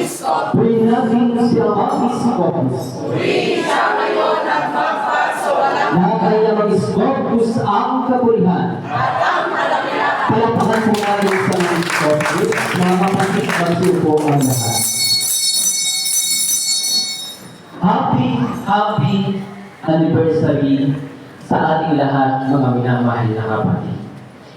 Purihin natin si Amang Iskopus. Purihin siya ngayon at magpag sa walang Na kaya mag-Iskopus ang kapurihan. at ang kalamihan. Palapakan po natin sa mga Iskopus, mga kapatid, magsupo ang lahat. Happy anniversary sa ating lahat, mga minamahal na kapatid.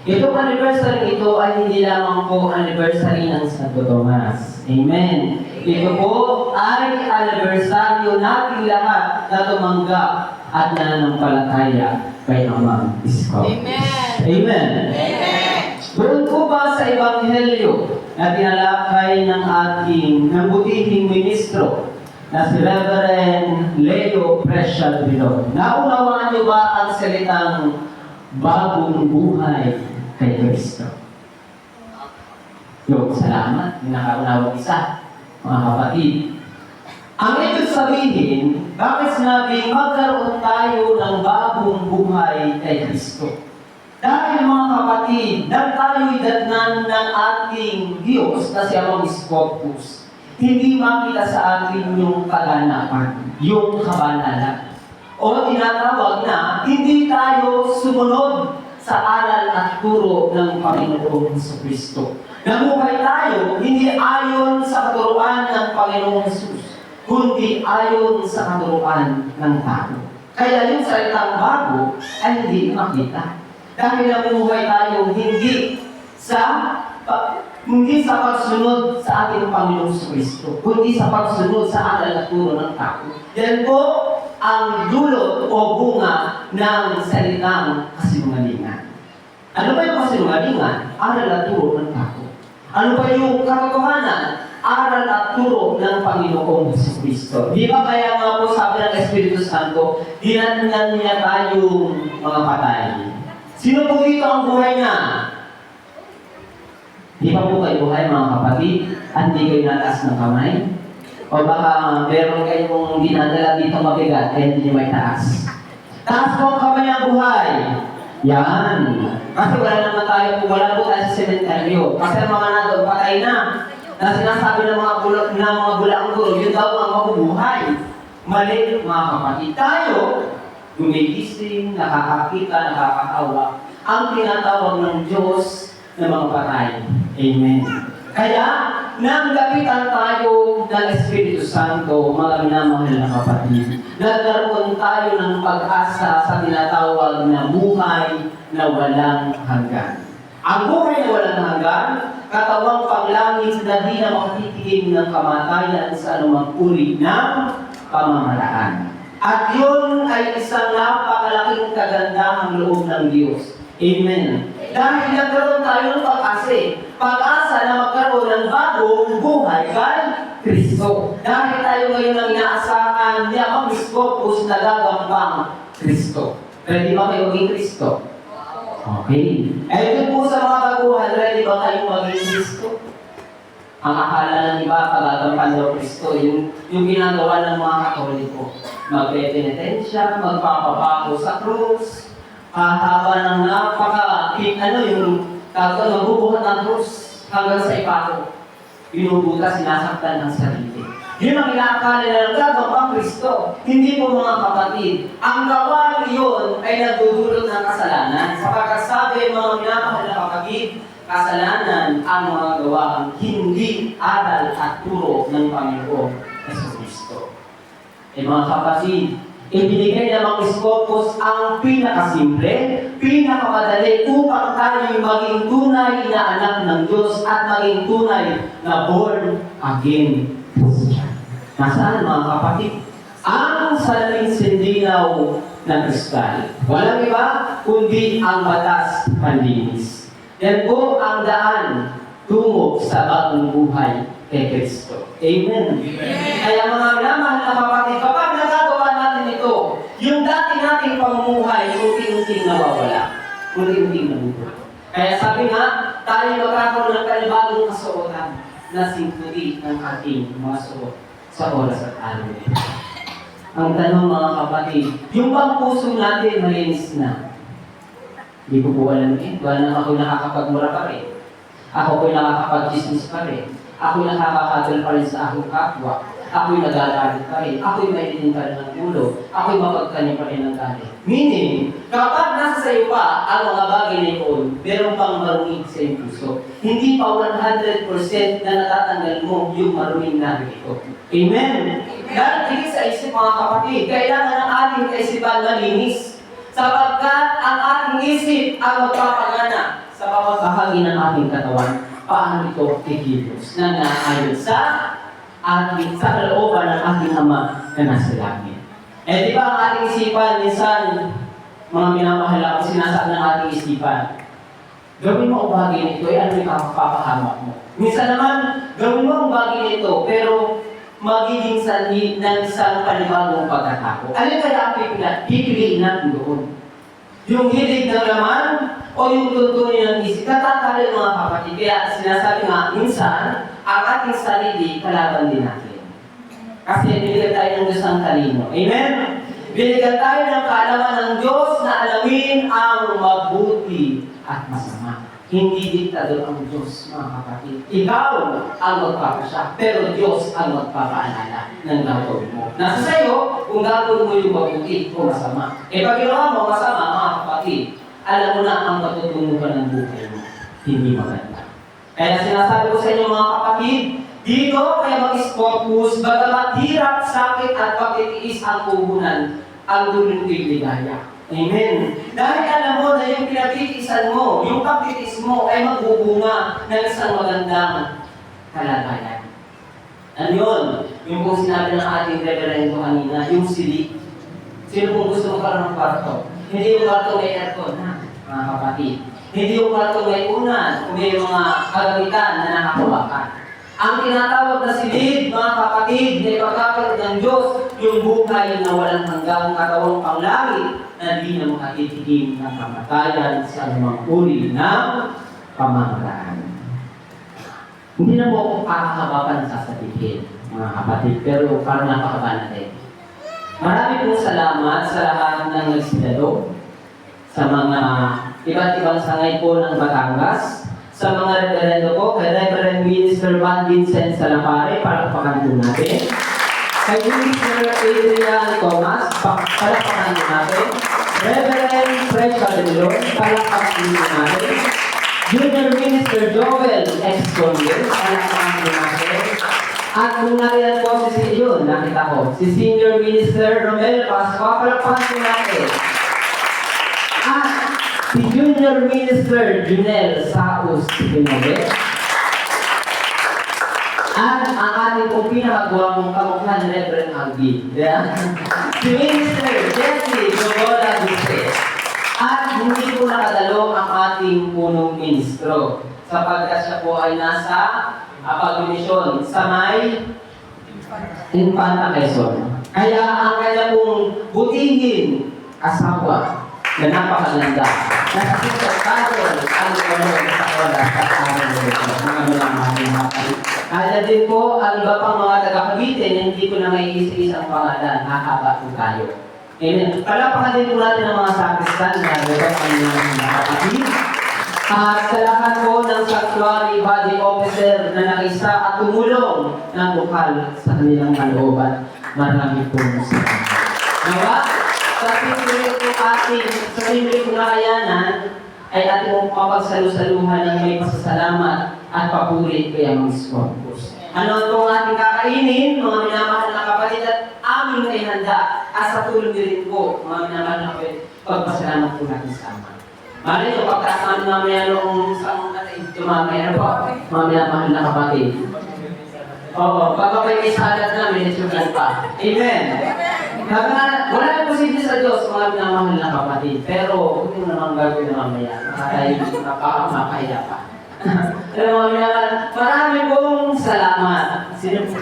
Itong anniversary ito ay hindi lamang po anniversary ng Santo Tomas. Amen. Ito po ay anniversaryo nating lahat na tumanggap at nananampalataya kay Amang Iskopus. Amen. Amen. Amen. Doon po ba sa Ebanghelyo na tinalakay ng ating nabutihing ministro na si Reverend Leo Preciado Bilog. Naunawaan niyo ba ang salitang bagong buhay kay Kristo? Yung salamat, yung nakaunawang isa, mga kapatid. Ang ibig sabihin, bakit sinabing magkaroon tayo ng bagong buhay kay Kristo? Dahil mga kapatid, nang tayo'y datnan ng ating Diyos na si Amang Iskopus, hindi makita sa atin yung kaganapan, yung kabanalan. O tinatawag na hindi tayo sumunod sa aral at turo ng Panginoong Jesucristo. Nabuhay tayo hindi ayon sa katuruan ng Panginoong Jesus, kundi ayon sa katuruan ng tao. Kaya yung salitang bago ay hindi makita. Dahil nabuhay tayo hindi sa pagsunod sa ating Panginoong Kristo, kundi sa pagsunod sa aral at turo ng tao. Yan po ang dulot o bunga ng salitang kasinungalingan. Ano ba yung kasinungalingan? Aral at turo ng tao. Ano ba yung katotohanan? Aral at turo ng Panginoong Kristo. Di ba kaya nga po sabi ng Espiritu Santo, dinatnan niya tayong mga patay. Sino po dito ang buhay niya? Di ba po kayo buhay, mga kapatid? Hindi kayo nataas ng kamay? O baka meron kayong dinadala dito mabigat, kaya hindi nyo may taas. Taas po ang kamay ang buhay. Yan. Kasi wala tayo sa sementeryo. Kasi ang mga nandun, patay na. Na sinasabi ng mga bulaang guro, yun daw ang mabubuhay. Mali, mga kapatid. Tayo, gumigising, nakakakita, nakakaawa. Ang tinatawag ng Diyos na mga patay. Amen. Kaya, nang gapitan tayo ng Espiritu Santo, mga minamahal na kapatid, nagkaroon tayo ng pag-asa sa tinatawag na buhay na walang hanggan. Ang buhay na walang hanggan, katawang panglangit na di na makatitigim ng kamatayan sa anumang uri ng pamamaraan. At yun ay isang napakalaking kagandahang loob ng Diyos. Amen. Dahil nagkaroon tayo ng pag-asa na magkaroon ng bagong buhay kay Kristo. Dahil tayo ngayon ang inaasahan niya ang Iskopus na gagampang Kristo. Ready ba kayo maging Kristo? Okay. Eh ito po sa mga baguhan, ready ba kayong maging Kristo? Ang akala ng iba, pagagampan daw Kristo, yung ginagawa ng mga Katoliko. Magre-penitensya, magpapapako sa krus, haba ng magbubuhat ng krus hanggang sa ipako. Binubutas, sinasaktan ng sarili. Yun ang inaakala na nagagawa ang Kristo. Hindi po mga kapatid. Ang gawain yun ay nagdudulot ng kasalanan. Sapagkat sabi mga minamahal na kapatid, kasalanan ang mga gawang hindi aral at turo ng Panginoong Jesucristo. Mga kapatid, ibinigay ng mga Iskopus ang pinakasimple, pinakamadali upang tayo maging tunay na anak ng Diyos at maging tunay na born again Christian. Nasaan mga kapatid? Ang salamin sindinaw ng kristal. Walang iba, kundi ang batas panlinis. Yan po ang daan tungo sa bagong buhay kay Kristo. Amen. Kaya mga minamahal na kapatid, kapag nagagawa natin ito, yung dati nating pamumuhay, unti-unting nawawala. Unti-unting nabubuhay. Kaya sabi nga, tayo magkakaroon ng panibagong kasuotan na singkuli ng ating mga suot sa oras at araw. Ang tanong mga kapatid, yung bang puso natin malinis na? Hindi ko po alam eh. Wala na ako nakakapagmura pa rin. Ako po'y nakakapag-chismis pa rin. Ako'y nakakakadal pa rin sa aking kapwa. Ako'y nagagalit pa rin. Ako'y mailitin pa rin ng ulo. Ako'y mapagkanya pa rin ng galit. Meaning, kapag nasa sa iyo pa ang mga bagay na yun, meron pang maruming sa iyong puso. Hindi pa 100% na natatanggal mo yung maruming na ito. Amen? Dahil tigit sa isip mga kapatid, kailangan ng ating kaisipan malinis. Sapagkat ang ating isip ang magpapagana sa bawat bahagi ng ating katawan. Paano ito kikilos na naayon sa ating sa kalooban ng ating Ama na nasa langit. Di ba ang ating isipan, minsan, mga minamahal ako, sinasabi ng ating isipan, gawin mo ang bagay nito, ano yung kapapahamak mo? Minsan naman, gawin mo ang bagay nito, pero magiging sanhi ng isang panibagong pagkatako. Alin kaya ang pipiliin natin doon? Yung hilig ng laman o yung tuntunin ng isip? Katatalo mga kapatid. Kaya sinasabi nga, minsan, ang ating sarili, kalaban din natin. Kasi binigyan tayo ng Diyos ng talino. Amen? Binigyan tayo ng kaalaman ng Diyos na alamin ang mabuti at masama. Hindi diktador ang Diyos, mga kapatid. Ikaw ang magpapasya, pero Diyos ang magpapaalala ng gagawin mo. Nasa sa'yo kung gagawin mo yung mabuti o masama. Pag ginawa mo masama, mga kapatid, alam mo na ang matutunugan ng buhay mo. Hindi maganda. Kaya sinasabi ko sa inyo, mga kapatid, dito kaya mag-focus, bagamat hirap, sakit at pagtitiis ang puhunan, ang dulo ko'y ligaya. Amen. Dahil alam mo na yung pinagtitiisan mo, yung pagtitiis mo ay magbubunga ng isang magandang kalagayan. Ano yun? Yung kung sinabi ng ating reverendo kanina, yung sili. Sino kung gusto magkaroon ng kwarto? Hindi yung kwarto may aircon, ha? Mga kapatid. Hindi yung kwarto may unan, kundi yung mga kagamitan na nakakuwakan. Ang tinatawag na silid, mga kapatid, na ipagkakaroon ng Diyos, yung buhay na walang hanggang katawang panglangit na di na makatitigim ng kamatayan sa anumang uri ng pamamaraan. Hindi na po ako kakahabapan sa sasabihin, mga kapatid, pero parang napakaba natin. Marami pong salamat sa lahat ng nagsidalo, sa mga iba't ibang sangay po ng Batangas, sa mga reverendo po, kay Reverend Minister Van Vincent Salapare, palakpakan po natin. Kay Minister Adrian Thomas, palakpakan po natin. Reverend Fred Calderon, palakpakan po natin. Junior Minister Joel X. Conde, palakpakan po natin. At kung nariyan po si yun, nakita ko, si Senior Minister Romel Pascua, palakpakan po natin. At si Junior Minister Junel Saus Pinogue. At ang ating pong pinakagawang kamukha ni Reverend Alvin. Si Minister Jesse Jogola Duse. At hindi po nakadalo ang ating punong ministro sapagkat siya po ay nasa pagmimisyon sa may Infanta Quezon. Kaya ang kanya pong butihing asawa na napakaganda. Nakasipagkatol ang gano'n sa oras at araw nito. Mga malamang kapatid. Kaya din po, ang iba pang mga taga-Cavite na hindi ko na may isa-isang pangalan, hahaba po tayo. Amen. Palapakan din po natin ang mga sakristan na gano'n ang mga kapatid. At sa lahat po ng sanctuary body officer na nakisa at tumulong ng bukal sa kanilang kalooban. Marami po salamat. Nawa, sa simple kong nakayanan ay ating mong kapagsalusaluhan ng may pasasalamat at papuri kaya mag-focus. Ano itong ating kakainin, mga minamahal na kapatid at aming ay handa at sa tulong din po, mga minamahal na kapatid, pagpasalamat po natin sa Ama. Mali ito, pagkasama mamaya noong isang mamaya na po, mga minamahal na kapatid. Oo, pagkakay may salat namin, isugan pa. Amen. Wala na posible sa Diyos, mga minamahal na kapatid. Pero, kung yung naman gagawin na mamaya, makakaya pa. Pero mga minamahal, marami pong salamat. Sino po?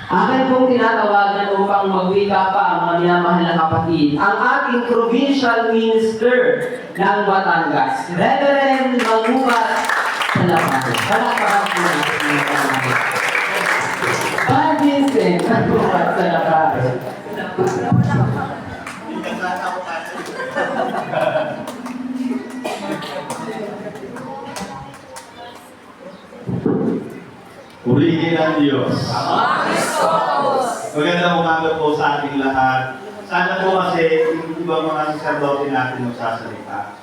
Akin pong tinatawagan upang magwika pa, mga minamahal na kapatid, ang ating provincial minister ng Batangas, Reverend Mangubat Salapare. Palakpakan po natin ng Batangas. Van Vincent Mangubat Salapare. Purihin ang Diyos. Mariscopus. Magandang umaga po sa ating lahat. Sana po kasi yung ibang mga sacerdote natin magsasalita.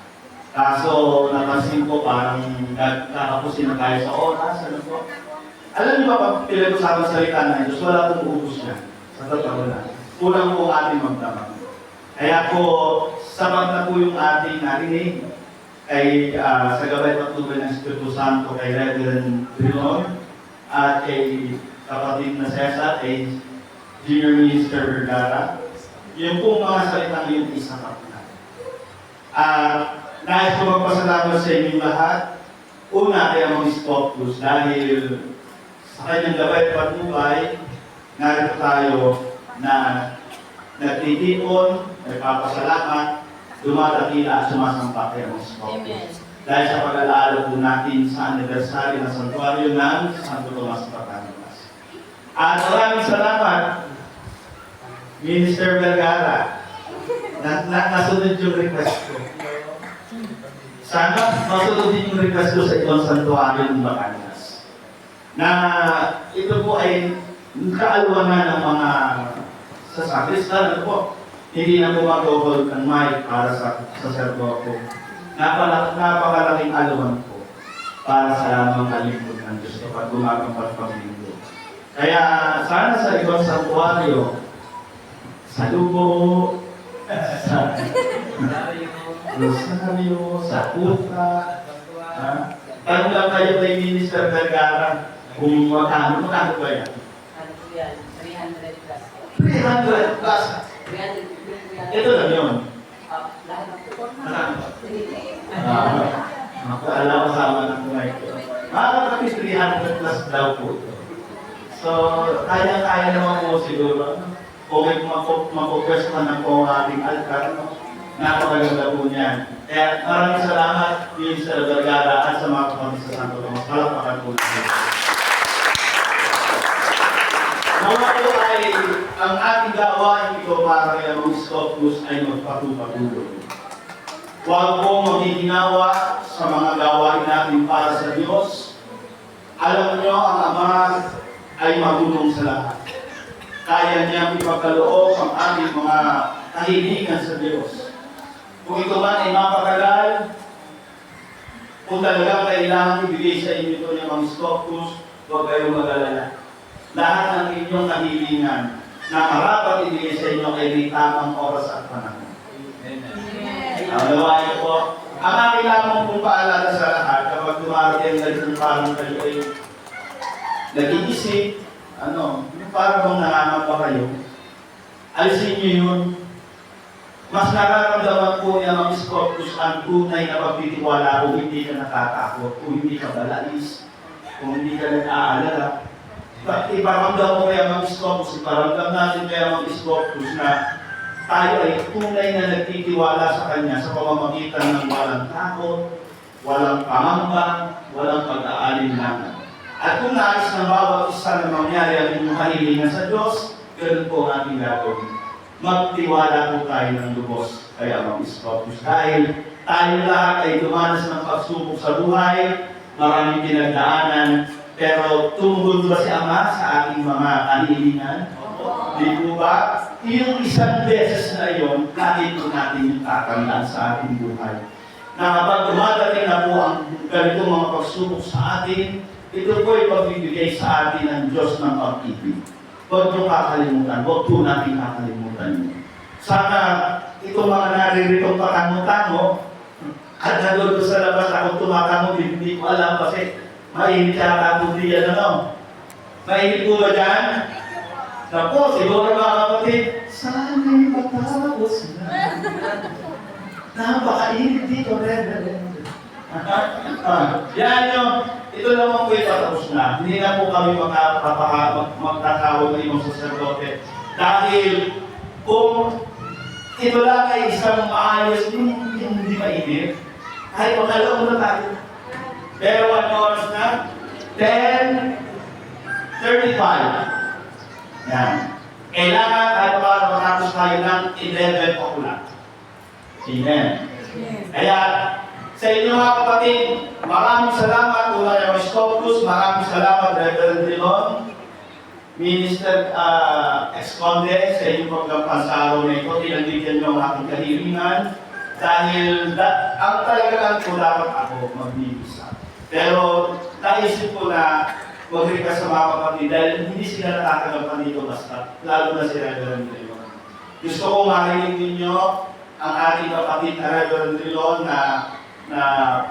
Kaso napansin ko parang kakapusin na tayo sa oras. Ano po? Alam niyo ba pag pinag-usapan salita ng Diyos, wala pong ubus yan. Sa totoo na. Kulang po ating magdamag. Kaya po, sapat na po yung ating narinig kay sa gabay patnubay ng Espiritu Santo kay Reverend Drilon at kay kapatid na Cesar, kay Junior Minister Vergara. Yung pong mga salitang yun isapat na. Nais ko magpasalamat sa inyong lahat. Una kay Among Scopus dahil sa kanyang gabay patnubay, narito tayo na nagtitipon, nagpapasalamat, dumadakila at sumasampa kay Among Scopus. Dahil sa pag-alaala po natin sa anibersaryo ng santuaryo ng Santo Tomas Batangas. At maraming salamat, Minister Vergara. Nasunod yung request ko. Sana masunod din yung request ko sa ibang santuaryo ng Batangas. Na ito po ay kaaluwanan ng mga sasakristan. Ano po? Hindi na gumagobol ng mic para sa sacerdote. Napakalaking aluman po para sa mga lingkod ng Diyos kapag gumagampat paglingkod. Kaya sana sa ibang santuaryo, sa Lubo, sa Rosario, sa Puta, tanong lang kayo kay Minister Vergara kung magkano ba yan? Ano po yan? 300 plus. 300 plus. 300. Ito lang yun. Lahat ng po. Alam ko sama ng mic. Kapit 300 plus daw po ito. So, kaya naman po siguro. Kung may mapopwestuhan na po ang ating altar, napakaganda po niyan. Kaya maraming salamat, Minister Vergara, at sa mga kapatid sa Santo Tomas. Palakpakan po natin. Mga po ay ang ating gawain ito para kay Among Scopus ay magpatuloy. Huwag po magiginawa sa mga gawain natin para sa Diyos. Alam niyo, ang Ama ay marunong sa lahat. Kaya niyang ipagkaloob ang ating mga kahilingan sa Diyos. Kung ito man ay mapakagal, kung talagang kailangan ibigay sa inyo ito ng Among Scopus, huwag kayong mag-alala. Lahat ng inyong kahilingan na marapat ibigay sa inyo ay may tamang oras at panahon. Nawain po. Ang aking lamang kong paalala sa lahat, kapag dumarating na rin parang kayo ay nag-iisip, yung parang bang nangangamba kayo, alisin niyo yun. Mas nararamdaman po niya ang Scopus ang tunay na pagtitiwala kung hindi ka natatakot, kung hindi ka balais, kung hindi ka nag-aalala. Iparamdam mo kaya mga Scopus, iparamdam natin kaya mga Scopus na tayo ay tunay na nagtitiwala sa Kanya sa pamamagitan ng walang takot, walang pangamba, walang pag-aalinlangan. At kung nais ng bawat isa na mangyari ang inyong kahilingan sa Diyos, ganun po ang ating gagawin. Magtiwala po tayo ng lubos kaya mga Scopus. Dahil tayo lahat ay dumanas ng pagsubok sa buhay, maraming pinagdaanan, pero tumugon ba si Ama sa ating mga kahilingan? Di po ba? Yung isang beses na iyon, lagi po natin yung tatandaan sa ating buhay. Na kapag dumadating na po ang ganitong mga pagsubok sa atin, ito po ay pagbibigay sa atin ng Diyos ng pag-ibig. Huwag nyo kakalimutan, huwag po natin kakalimutan nyo. Sana itong mga nariritong patango-tango, at nandun sa labas ako tumatango, hindi ko alam kasi mainit yata po diyan Mainit po ba dyan? Napo, siguro mga kapatid, sana'y matapos na. Napakainit dito, Reverend. Yan yun. Ito naman po patapos na. Hindi na po kami magtatawag ng ibang sacerdote. Dahil kung ito lang ay isang maayos, hindi mainit. Kahit magkalaon na tayo. Pero ano oras na? 10:35. Yan. Kailangan tayo para matapos tayo ng 11 o'clock. Amen. Kaya, Sa inyo mga kapatid, maraming salamat. Una yung Scopus, maraming salamat Reverend Rilon, Minister Ex-Conde, sa inyong pagkampan sa araw na ito. Tinandigan niyo ang aking kahilingan dahil ang talagang ko dapat ako magbibisa. Pero naisip ko na mag-request sa mga kapatid dahil hindi sila nakakagapan dito basta, lalo na si Reverend Rilon. Gusto ko marinig ninyo ang ating kapatid na Reverend Rilon na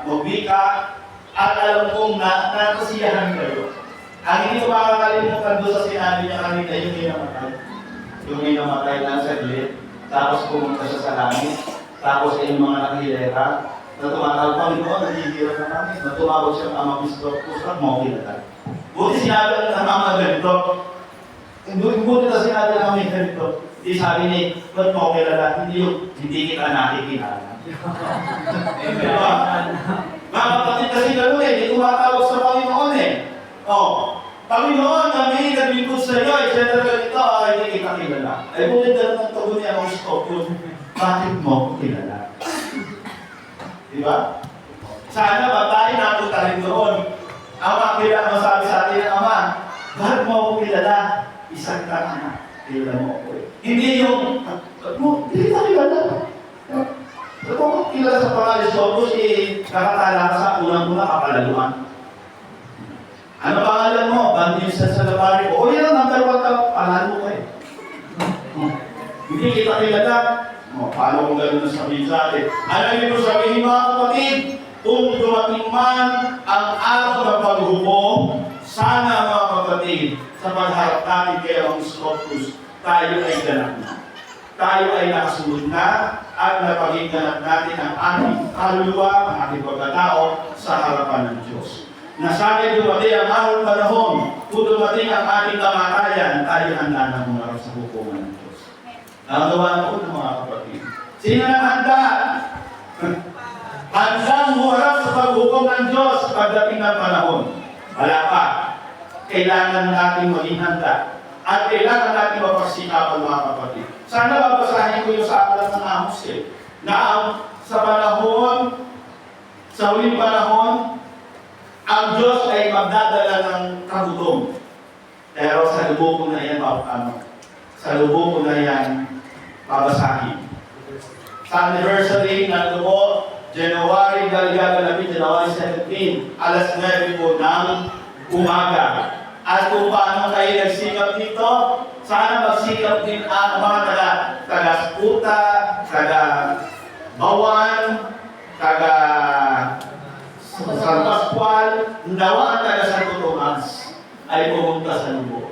magbika at alam kong nakasiyahan kayo. Ang hindi ko makakalimutan doon sa sinabi niya kanina, yung minamatay. Yung minamatay lang saglit, tapos pumunta siya sa langit, tapos ay yung mga nakahilera, na tumatawag, Panginoon, nahihirap na kami, na tumawag siya ang Ama Kristo, kusap mo, kinatay. Buti sinabi ng mga ganito, buti na sinabi ng mga ganito, hindi sabi ni, ba't mo kilala? Hindi kita nakikilala. Diba? Mga kapatid kasi gano'n eh, hindi tumatawag sa Panginoon eh. Panginoon, kami naglingkod sa iyo, etc. Ito, hindi kita kilala. Ay, bulit na ng tugon niya ang Scopus, bakit mo ko kilala? Diba? Sana ba tayo napunta rin doon? Ama, kilala mo sabi sa atin ng Ama, bakit mo ko kilala? Isang tanga, kilala mo ako eh. Hindi yung, hindi kita kilala. Kung kilala sa pangalan Scopus, nakatala ka sa unang-una kapalaluan. Ano pangalan mo? Bandil sa salapari ko. O yan ang number 1 ka, pangalan mo ko eh. Hindi kita kilala. Paano kung gano'n na sabihin sa atin? Alam niyo sabihin mga kapatid, kung dumating man ang araw ng paghukom, sana mga kapatid, sa pagharap natin kay ang Scopus, tayo ay ganap na. Tayo ay nakasunod na at napagigganap natin ang ating kaluluwa, ang ating pagkatao sa harapan ng Diyos. Na sana dumating ang araw panahon, kung dumating ang ating kamatayan, tayo handa na humarap sa hukuman ng Diyos. Nagawa ko ng mga kapatid. Sino na handa? Handang humarap sa paghukom ng Diyos pagdating ng panahon. Wala pa. Kailangan natin maging handa. At kailangan natin mapagsikapan mga kapatid. Sana babasahin ko yung sa aklat ng Amos na sa panahon, sa huling panahon, ang Diyos ay magdadala ng kagutom. Pero sa lubog ko na yan, sa lubog ko na yan, babasahin. Sa anniversary ng lubog, January, gaganapin, January 17, alas 9 po ng umaga. At kung paano kayo nagsikap dito, sana magsikap din ang mga taga-Sputa, taga-Bawan, San Pascual, nawa ang taga-Santo Tomas ay pumunta sa lubog.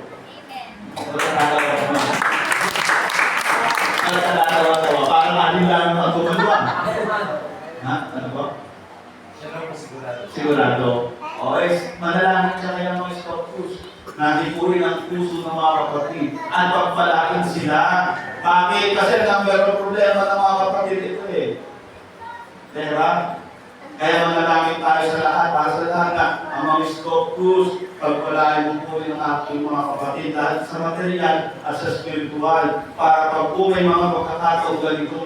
Tawa-tawa. Parang aling lang ang tutunuan. Ha? Ano ba? Sigurado. O, manalangin siya kaya mga Scopus. Natipurin ang puso ng mga kapatid. At pagpalain sila. Bakit? Kasi ang problema ng mga kapatid ito eh. Diba? Kaya manalangin tayo sa lahat, para sa lahat na ang mga Scopus, pagpalain mo po yung aking mga kapatid dahil sa material at sa spiritual para pag po may mga pagkakataong ganitong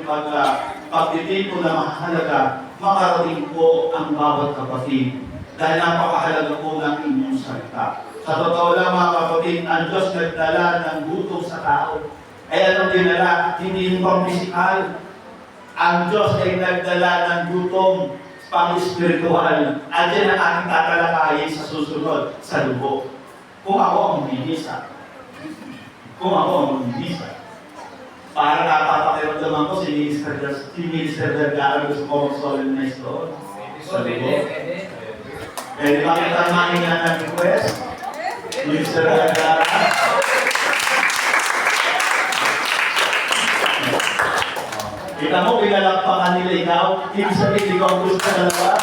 pagtitipon na mahalaga, makarating po ang bawat kapatid dahil napakahalaga po ng inyong salita. Sa totoo lang mga kapatid, ang Diyos nagdala ng gutom sa tao. Ay anong dinala? Hindi yung pang-pisikal. Ang Diyos ay nagdala ng gutom pang-spiritual. At yan ang aking tatalakayin sa susunod, sa lubog. Kung ako ang bibisa. Para napapakiramdaman ko si Minister Vergara gusto ko mag-solemnize doon. Sa lubog. Di ba kita mahinga ng request? Minister Vergara. Kita mo, pinalakpakan nila ikaw, ibig sabihin, ikaw gusto na naman.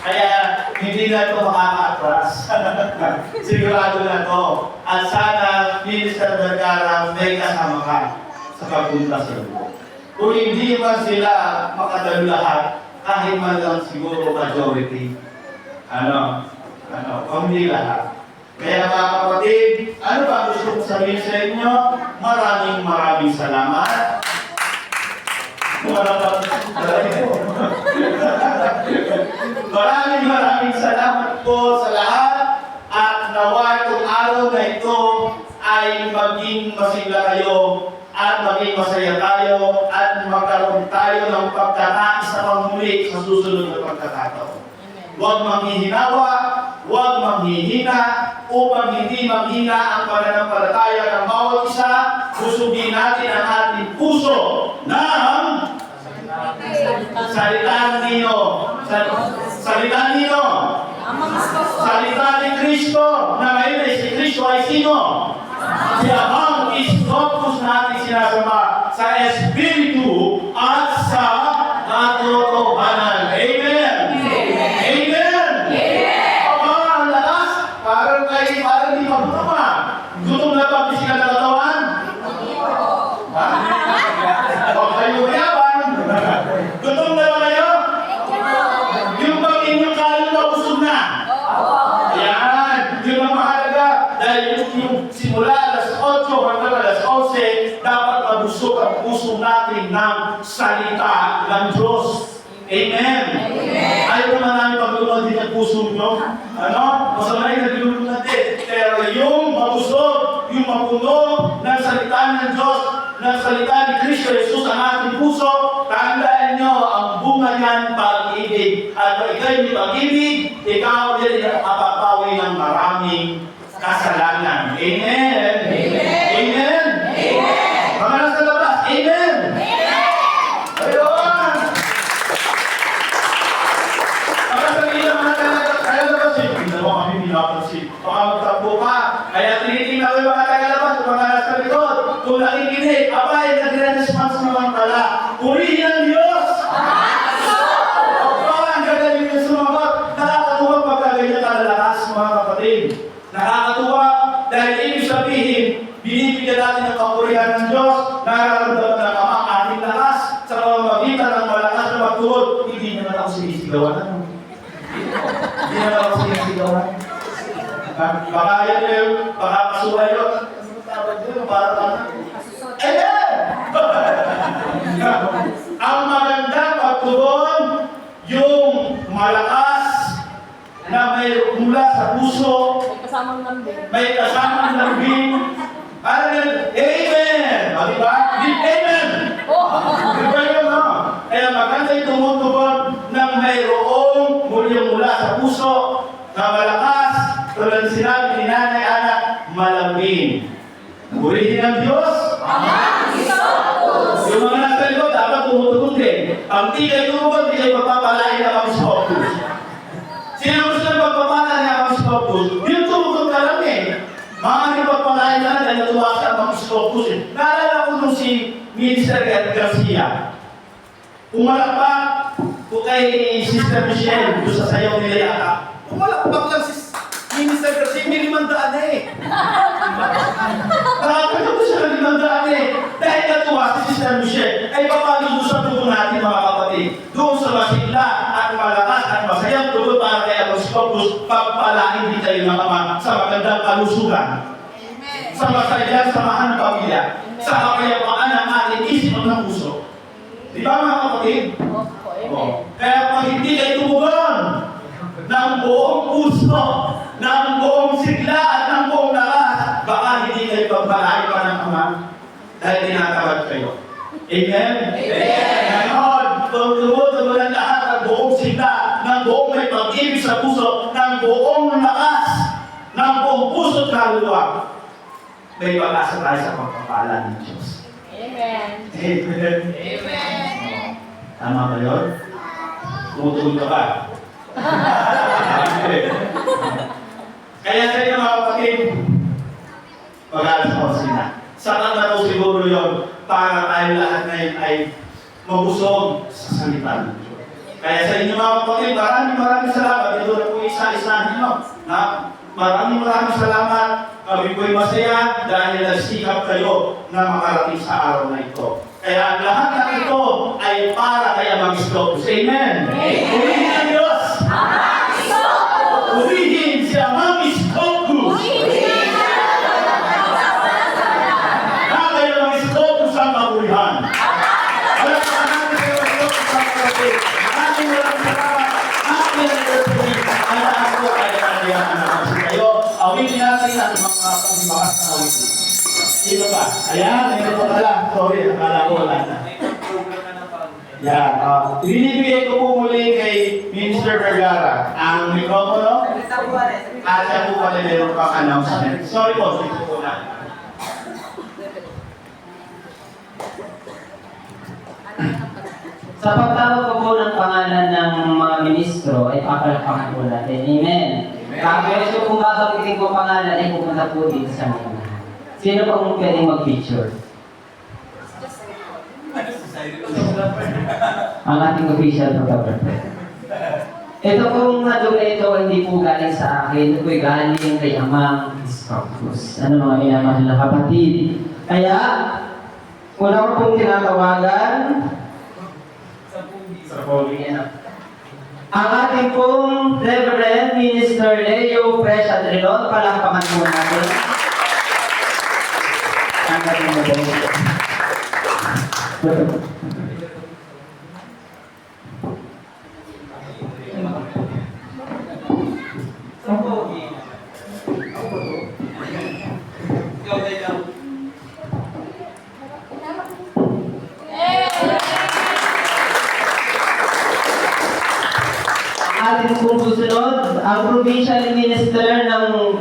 Kaya, hindi na ito makaka-atras. Sigurado na ito. At sana, Minister Vergara, may kasama ka sa pagpunta sa lubog. Kung hindi man sila makadalo lahat, kahit man lang siguro majority. Kung hindi lahat. Kaya mga kapatid, ano ba gusto kong sabihin sa inyo? Maraming salamat. Maraming salamat po sa lahat at nawa itong araw na ito ay maging masigla kayo at maging masaya tayo at magkaroon tayo ng pagkakais na pangmuli sa susunod na pagkakataon. Huwag manghihinawa, huwag manghihina, upang hindi manghina ang pananampalataya ng bawat isa, susugin natin ang ating puso ng salita nino. Salita nino. Salita ni Kristo na ngayon ay si Kristo ay sino? Si Amang Iskopus natin sinasama sa Espiritu at sa katotohanan. Amen! Amen! Ang lakas, parang di magutom ha. Gutom na ba ang sila ng katawan? Ha? Huwag kayo yaman. Gutom na ba kayo? Yung bang inyong kanin na busog na? Yan! Yun ang mahalaga. Dahil yung simula alas 8 hanggang alas 11, dapat mabusog ang puso natin ng salita ng Diyos. Amen! Ayaw naman namin pag-lunod din ang puso nyo. Masama yung nag-lunod natin. Pero yung mabusog, yung mapuno ng salita ng Diyos, ng salita ni Kristo Jesus ang ating puso, tandaan nyo, ang bunga niyan, pag-ibig. At kung ikaw'y may pag-ibig, ikaw din ang mapapawi ng maraming kasalanan. Amen! Amen! Mga nasa labas, Amen! Ayun! Makasabihin naman na tagalabas, hindi mo kami pinapansin. Baka magtakbo ka. Kaya tinitingnan ko yung mga tagalabas, yung mga nasa likod. Kung nakikinig, abay, nagre-response naman pala. Purihin ang Diyos! Ang gagaling na sumagot. Nakakatuwa pagkaganyan kalalakas, mga kapatid. Nakakatuwa dahil ibig sabihin, binibigyan natin ng kapurihan ng Diyos, nararamdaman ng Ama ang ating lakas sa pamamagitan ng malakas na magtuhod. Hindi naman ako sinisigawan. Hindi naman ako sinisigawan. Baka yan yun, baka kasuha yun. Ano tawag yun? Para lang. Ayan! Ang magandang pagtugon, yung malakas na may mula sa puso, may kasamang lambing. Parang yan, Amen! O, diba? Amen! Diba yun, no? Kaya maganda yung tumutugon ng mayroong mula sa puso na malakas, tulad sinabi ni Nanay Anak, malambing. Purihin ang Diyos. Yung mga nasa likod, dapat tumutugon din. Ang di kayo tumugon, di kayo magpapalain na kami sa opus. Sino gusto na magpapala niya kami sa opus? Yung tumugon ka lang eh. Mga pagpalain na dahil natuwa sa mga opus eh. Naalala ko nung si Minister Garcia. Pumalakpak ko kay Sister Michelle doon sa sayaw nila yata. Pumalakpak lang si Minister Garcia, may 500 na eh. Nakakita ko siya ng 500 eh. Dahil natuwa si Sister Michelle, ay papalo doon sa tugon natin mga kapatid. Doon sa masigla at malakas at masayang tugon para kay Apostopus, pagpalain din tayo ng Ama sa magandang kalusugan. Sa masayang samahan ng pamilya. Sa kapayapaan ng ating isip at ng puso. Di ba mga kapatid? Kaya pag hindi kayo tumugon ng buong puso, ng buong sigla at ng buong lakas, baka hindi kayo pagpalain pa ng Ama dahil tinatawad kayo. Amen? Ngayon, kung tumutugon ang lahat ng buong sigla, ng buong may pag-ibig sa puso, ng buong lakas, ng buong puso at kaluluwa, may pag-asa tayo sa pagpapala ng Diyos. Amen. Tama ba yun? Tumutugon ka ba? Kaya sa inyo mga kapatid, pag-alas sa kusina. Sakat na po siguro yun para tayo lahat ngayon ay mabusog sa salita ng Diyos. Kaya sa inyo mga kapatid, maraming salamat. Ito na po isa-isahin nyo. Maraming salamat. Kami po'y masaya dahil nagsikap kayo na makarating sa araw na ito. Kaya ang lahat ng ito ay para kay Amang Iskopus. Amen! Purihin ang Diyos! Purihin si Amang Iskopus! Na kay Amang Iskopus ang kapurihan. Alam natin Sino ba? Ayan, meron pa pala. Sorry, akala ko wala na. Yan. Binibigay ko po muli kay Minister Vergara ang mikropono at siya po pala meron pang announcement. Sorry po, dito po na. Sa pagtawag ko po ng pangalan ng mga ministro, ay papalakpakan po natin. Amen. Kapag ito kung babagitin ko pangalan, ay pupunta po dito sa mga. Sino pa kung pwedeng mag-picture? Ang ating official photographer. Ito pong nadula ito, hindi po galing sa akin. Ito po'y galing kay Amang Scopus. Ano mga minamahal na kapatid? Kaya, una ko pong tinatawagan, ang ating pong Reverend Minister Leo Fresh Adrilon, palakpakan po natin. Ang ating moderator. Ating pong susunod, ang Provincial Minister ng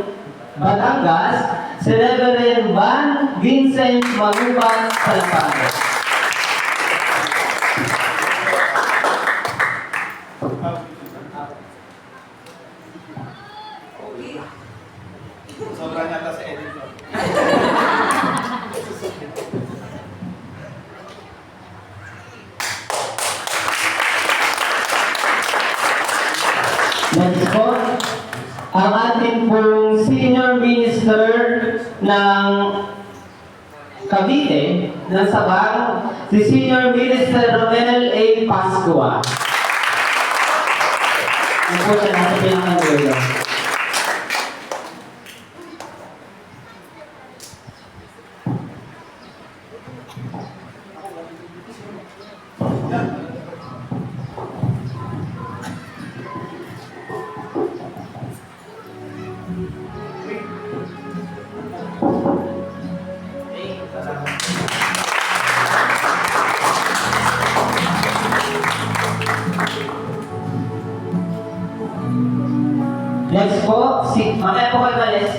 Batangas, si Reverend Van Vincent Maguban Salapago. Sobrang nata sa edit. Next po, ang ating pong Senior Minister ng Cavite, ng Sabang, si Senior Minister Romel A. Pascua. Ano po siya nasa pinakadulo? Next po, mamaya po kayo malis.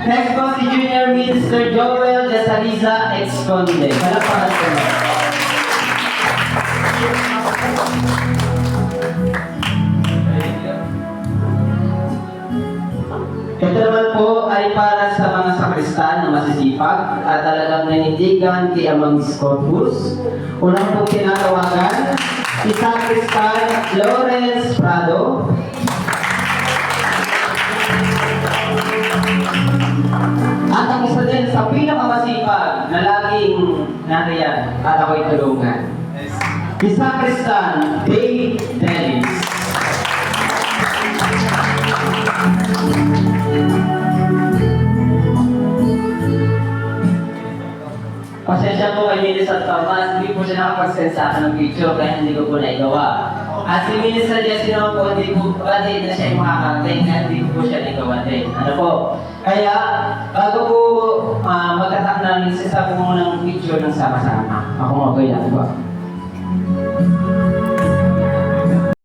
Next po, si Junior Minister Joel de Saliza Ex-Conde. Palakpakan po na. Ito naman po ay para sa mga sakristan na masisipag at talagang nanindigan kay Amang Scopus. Unang po tinatawagan, si Sakristan Lawrence Prado. At ang isa din sa pinakamasipag na laging nariyan at ako'y tulungan. Si Sakristan Dave Dennis. Pasensya po kay Minister Thomas, hindi po siya nakapag-send sa akin ng picture kaya hindi ko po naigawa. At si Minister Jesse naman po, hindi po din na siya makakating kaya hindi ko po siya naigawa din. Ano po? Kaya, bago po magkatak ng isa po muna ng picture ng sama-sama. Ako mga lang po.